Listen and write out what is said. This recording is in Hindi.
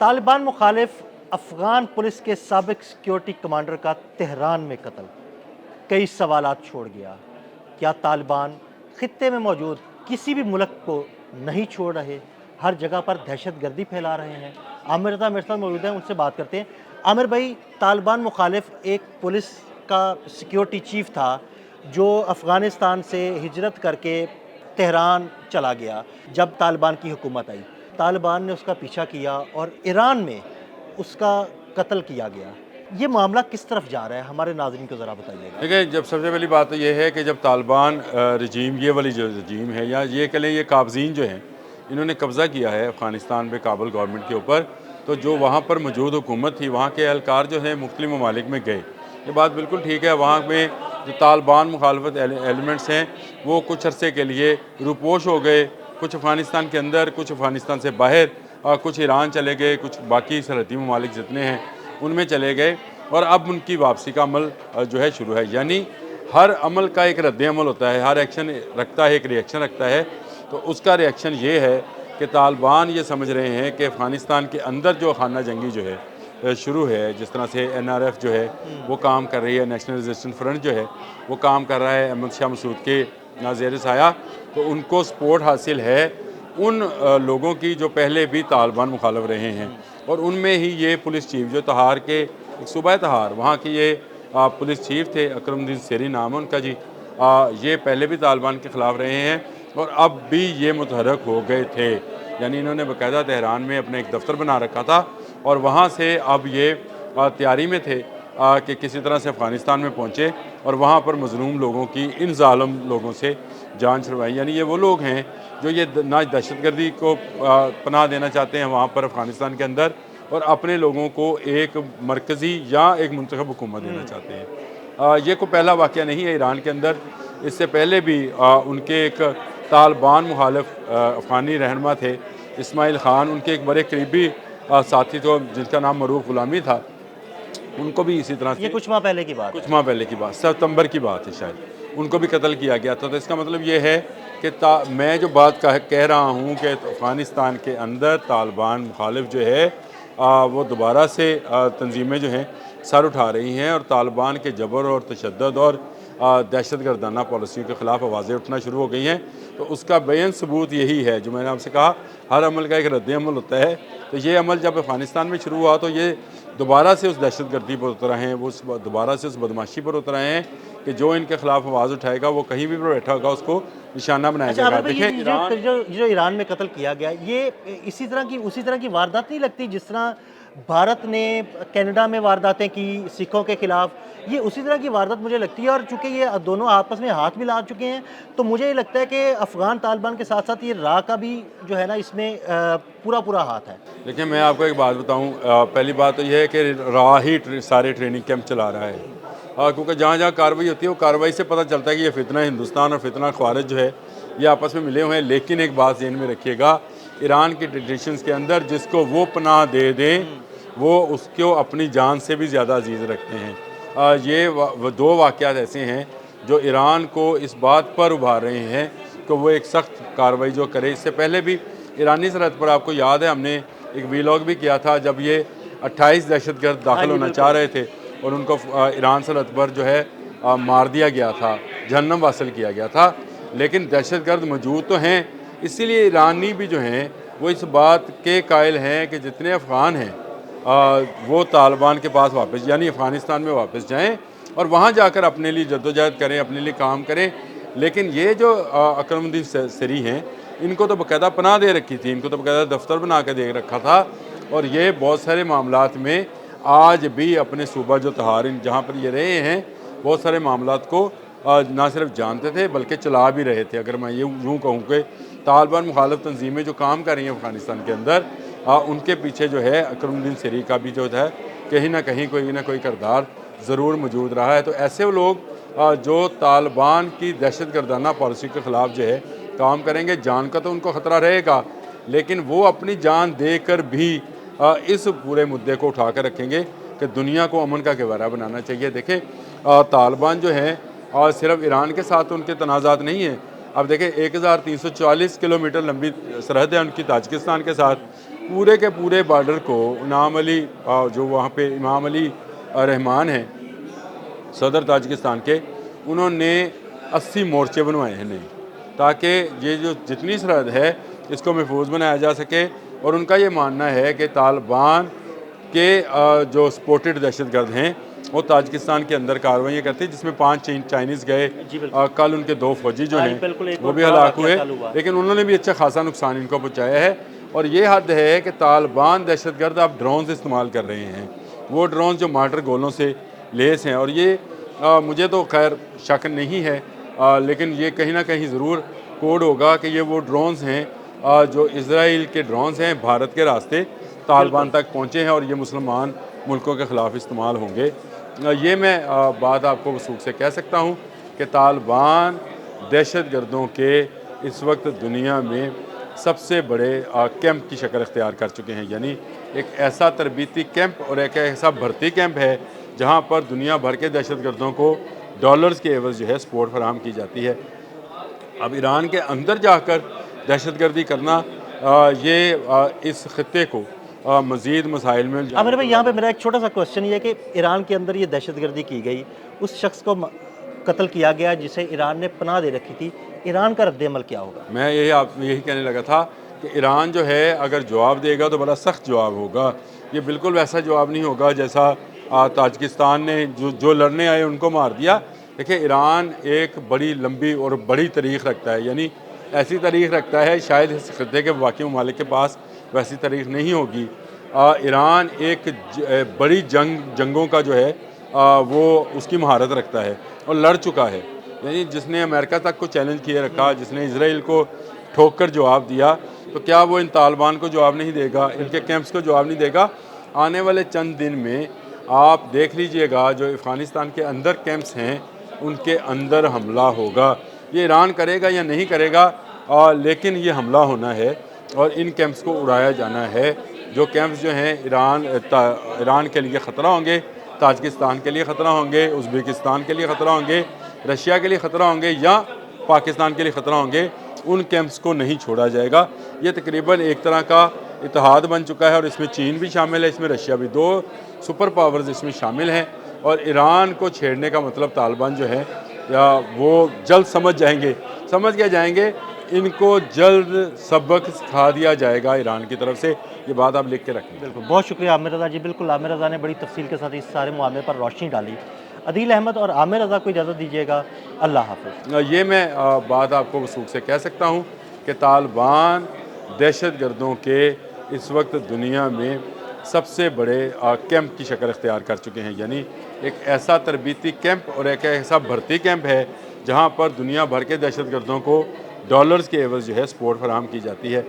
तालिबान मुखालिफ अफ़गान पुलिस के साबिक सिक्योरिटी कमांडर का तेहरान में कत्ल कई सवालात छोड़ गया। क्या तालिबान खित्ते में मौजूद किसी भी मुल्क को नहीं छोड़ रहे, हर जगह पर दहशतगर्दी फैला रहे हैं? आमिर रज़ा मेरे साथ मौजूद हैं, उनसे बात करते हैं। आमिर भाई, तालिबान मुखालिफ एक पुलिस का सिक्योरिटी चीफ था जो अफ़गानिस्तान से हिजरत करके तेहरान चला गया जब तालिबान की हुकूमत आई। तालिबान ने उसका पीछा किया और ईरान में उसका कत्ल किया गया। ये मामला किस तरफ जा रहा है, हमारे नाज़रीन को ज़रा बताइएगा। देखिए, जब सबसे पहली बात तो ये है कि जब तालिबान रजीम, ये वाली जो रजीम है या ये कह लें ये काबज़ीन जो हैं, इन्होंने कब्ज़ा किया है अफ़गानिस्तान पे काबुल गवर्नमेंट के ऊपर, तो जो वहाँ पर मौजूद हुकूमत थी, वहाँ के एहलकार जो हैं मुख्तलिफ़ ममालिक में गए। ये बात बिल्कुल ठीक है। वहाँ में जो तालिबान मुखालफत एलिमेंट्स हैं वो कुछ अरसे के लिए रूपोश हो गए, कुछ अफ़गानिस्तान के अंदर, कुछ अफ़गानिस्तान से बाहर, कुछ ईरान चले गए, कुछ बाकी सरहदी ममालिक जितने हैं उनमें चले गए और अब उनकी वापसी का अमल जो है शुरू है। यानी हर अमल का एक रद्द अमल होता है, हर एक्शन रखता है, एक रिएक्शन रखता है। तो उसका रिएक्शन ये है कि तालिबान ये समझ रहे हैं कि अफ़गानिस्तान के अंदर जो खाना जंगी जो है शुरू है, जिस तरह से NRF जो है वो काम कर रही है, नेशनल रेजिस्टेंस फ्रंट जो है वो काम कर रहा है अहमद शाह मसूद के ज़ेर साया, तो उनको सपोर्ट हासिल है उन लोगों की जो पहले भी तालिबान मुखालिफ रहे हैं। और उनमें ही ये पुलिस चीफ जो तहार के एक सूबा तहार, वहाँ की ये पुलिस चीफ थे, अकरमुद्दीन सेरी नाम है उनका जी। ये पहले भी तालिबान के ख़िलाफ़ रहे हैं और अब भी ये मुतहरक हो गए थे। यानी इन्होंने बाकायदा तेहरान में अपना एक दफ्तर बना रखा था और वहाँ से अब ये तैयारी में थे कि किसी तरह से अफ़गानिस्तान में पहुँचे और वहाँ पर मज़लूम लोगों की, इन ज़ालिम लोगों से जान छुड़वाई। यानी ये वो लोग हैं जो ये ना दहशतगर्दी को पनाह देना चाहते हैं वहाँ पर अफ़गानिस्तान के अंदर, और अपने लोगों को एक मरकज़ी या एक मुंतखब हुकूमत देना चाहते हैं। ये कोई पहला वाक़या नहीं है ईरान के अंदर। इससे पहले भी उनके एक तालिबान मुखालिफ अफ़गानी रहनुमा थे इस्माइल ख़ान, उनके एक बड़े करीबी साथी थे जिनका नाम मरूफ़ ग़ुलामी था, उनको भी इसी तरह से, ये कुछ माह पहले की बात है। कुछ माह पहले की बात, सितंबर की बात है शायद, उनको भी कत्ल किया गया था। तो इसका मतलब ये है कि मैं जो बात कह रहा हूँ कि अफ़गानिस्तान के अंदर तालिबान मुखालिफ जो है वो दोबारा से तंजीमें जो हैं सर उठा रही हैं और तालिबान के जबर और तशद्दुद और दहशतगर्दाना पॉलिसियों के ख़िलाफ़ आवाज़ें उठना शुरू हो गई हैं। तो उसका बेन सबूत यही है जो मैंने आपसे कहा, हर अमल का एक रद्द अमल होता है। तो ये अमल जब अफ़गानिस्तान में शुरू हुआ तो ये दोबारा से उस दहशतगर्दी पर उतर आए हैं, वो दोबारा से उस बदमाशी पर उतर आए हैं कि जो इनके ख़िलाफ़ आवाज़ उठाएगा वो कहीं भी बैठा होगा उसको निशाना बनाया जाएगा। देखिए, जो ईरान में कत्ल किया गया, ये उसी तरह की वारदात नहीं लगती जिस तरह भारत ने कनाडा में वारदातें की सिखों के खिलाफ, ये उसी तरह की वारदात मुझे लगती है। और चूंकि ये दोनों आपस में हाथ मिला चुके हैं तो मुझे ये लगता है कि अफ़गान तालिबान के साथ साथ ये रा का भी जो है ना इसमें पूरा हाथ है। देखिए, मैं आपको एक बात बताऊँ, पहली बात तो यह है कि रा ही सारे ट्रेनिंग कैंप चला रहा है, क्योंकि जहाँ जहाँ कार्रवाई होती है वो कार्रवाई से पता चलता है कि ये फितना हिंदुस्तान और फितना ख्वारिज जो है ये आपस में मिले हुए हैं। लेकिन एक बात ज़हन में रखिएगा, ईरान की ट्रेडिशंस के अंदर जिसको वो पनाह दे दें वो उसको अपनी जान से भी ज़्यादा अजीज़ रखते हैं। ये दो वाक़यात ऐसे हैं जो ईरान को इस बात पर उभार रहे हैं कि वो एक सख्त कार्रवाई जो करे। इससे पहले भी ईरानी सरहद पर आपको याद है हमने एक वीलॉग भी किया था जब ये 28 दहशतगर्द दाखिल होना चाह रहे थे और उनको ईरान सरहद पर जो है मार दिया गया था, जहन्नम वासिल किया गया था। लेकिन दहशतगर्द मौजूद तो हैं, इसीलिए ईरानी भी जो हैं वो इस बात के कायल हैं कि जितने अफ़गान हैं वो तालिबान के पास वापस, यानी अफ़गानिस्तान में वापस जाएं और वहाँ जाकर अपने लिए जद्दोजहद करें, अपने लिए काम करें। लेकिन ये जो अकरमुद्दीन सेरी हैं, इनको तो बाकायदा पनाह दे रखी थी, इनको तो बाकायदा दफ्तर बना के दे रखा था और ये बहुत सारे मामलात में आज भी अपने सूबा जो तहार जहाँ पर ये रहे हैं बहुत सारे मामलात को ना सिर्फ जानते थे बल्कि चला भी रहे थे। अगर मैं यूँ कहूँ कि तालिबान मुखालिफ तंजीमें जो काम कर रही हैं अफ़गानिस्तान के अंदर, उनके पीछे जो है अकरमुद्दीन सेरी का भी जो है कहीं ना कहीं कोई ना कोई किरदार ज़रूर मौजूद रहा है। तो ऐसे लोग जो तालिबान की दहशतगर्दाना पॉलिसी के ख़िलाफ़ जो है काम करेंगे, जान का तो उनको ख़तरा रहेगा, लेकिन वो अपनी जान देकर भी इस पूरे मुद्दे को उठा कर रखेंगे कि दुनिया को अमन का गहवारा बनाना चाहिए। देखें, तालिबान जो हैं और सिर्फ ईरान के साथ उनके तनाज़ात नहीं हैं। अब देखें 1340 किलोमीटर लंबी सरहद है उनकी ताजिकिस्तान के साथ, पूरे के पूरे बॉर्डर को इमाम अली जो वहाँ पे इमाम अली रहमान हैं सदर ताजिकिस्तान के, उन्होंने 80 मोर्चे बनवाए हैं नए, ताकि ये जो जितनी सरहद है इसको महफूज बनाया जा सके। और उनका ये मानना है कि तालिबान के जो सपोर्टेड दहशतगर्द हैं वो ताजिकिस्तान के अंदर कार्रवाइयाँ करते हैं, जिसमें 5 चाइनीज़ गए, कल उनके 2 फौजी जो हैं वो भी हलाक हुए, लेकिन उन्होंने भी अच्छा खासा नुकसान इनको पहुँचाया है। और ये हद है कि तालिबान दहशतगर्द अब ड्रोन इस्तेमाल कर रहे हैं, वो ड्रोन जो मार्टर गोलों से लेस हैं। और ये मुझे तो खैर शक नहीं है, लेकिन ये कहीं ना कहीं ज़रूर कोड होगा कि ये वो ड्रोन्स हैं जो इसराइल के ड्रोन्स हैं, भारत के रास्ते तालिबान तक पहुँचे हैं और ये मुसलमान मुल्कों के ख़िलाफ़ इस्तेमाल होंगे। ये मैं बात आपको वसूख से कह सकता हूँ कि तालिबान दहशतगर्दों के इस वक्त दुनिया में सबसे बड़े कैंप की शक्ल इख्तियार कर चुके हैं, यानी एक ऐसा तरबीती कैंप और एक ऐसा भर्ती कैंप है जहाँ पर दुनिया भर के दहशतगर्दों को डॉलर्स के एवज़ जो है सपोर्ट फराहम की जाती है। अब ईरान के अंदर जाकर दहशतगर्दी करना इस खत्ते को मज़ीद मसाइल में आमिर भाई, यहाँ पे मेरा एक छोटा सा क्वेश्चन ये है कि ईरान के अंदर ये दहशतगर्दी की गई, उस शख्स को कत्ल किया गया जिसे ईरान ने पनाह दे रखी थी, ईरान का रद्द अमल क्या होगा? मैं यही कहने लगा था कि ईरान जो है अगर जवाब देगा तो बड़ा सख्त जवाब होगा। ये बिल्कुल वैसा जवाब नहीं होगा जैसा ताजिकिस्तान ने जो लड़ने आए उनको मार दिया। देखिए, ईरान एक बड़ी लंबी और बड़ी तारीख़ रखता है, यानी ऐसी तारीख़ रखता है शायद इस खत्ते के बाकी ममालिक के पास वैसी तारीख़ नहीं होगी। ईरान एक बड़ी जंगों का जो है वो उसकी महारत रखता है और लड़ चुका है, यानी जिसने अमेरिका तक को चैलेंज किए रखा, जिसने इसराइल को ठोक कर जवाब दिया, तो क्या वो इन तालिबान को जवाब नहीं देगा, इनके कैंप्स को जवाब नहीं देगा? आने वाले चंद दिन में आप देख लीजिएगा जो अफ़गानिस्तान के अंदर कैंप्स हैं उनके अंदर हमला होगा। ये ईरान करेगा या नहीं करेगा, लेकिन ये हमला होना है और इन कैंप्स को उड़ाया जाना है। जो कैंप्स जो हैं ईरान के लिए ख़तरा होंगे, ताजिकिस्तान के लिए ख़तरा होंगे, उज़्बेकिस्तान के लिए ख़तरा होंगे, रशिया के लिए ख़तरा होंगे या पाकिस्तान के लिए ख़तरा होंगे, उन कैंप्स को नहीं छोड़ा जाएगा। ये तकरीबन एक तरह का इत्तेहाद बन चुका है और इसमें चीन भी शामिल है, इसमें रशिया भी, 2 सुपर पावर्स इसमें शामिल हैं। और ईरान को छेड़ने का मतलब तालिबान जो है या वो जल्द समझ क्या जाएंगे, इनको जल्द सबक सिखा दिया जाएगा ईरान की तरफ से। ये बात आप लिख के रखें। बिल्कुल, बहुत शुक्रिया आमिर रज़ा जी। बिल्कुल, आमिर रज़ा ने बड़ी तफसील के साथ इस सारे मामले पर रोशनी डाली। अदील अहमद और आमिर रज़ा को इजाज़त दीजिएगा। अल्लाह हाफ़िज़। ये मैं बात आपको वसूख से कह सकता हूँ कि तालिबान दहशतगर्दों के इस वक्त दुनिया में सबसे बड़े कैंप की शक्ल इख्तियार कर चुके हैं, यानी एक ऐसा तरबीती कैंप और एक ऐसा भर्ती कैंप है जहाँ पर दुनिया भर के दहशतगर्दों को डॉलर्स के एवज़ जो है सपोर्ट फराहम की जाती है।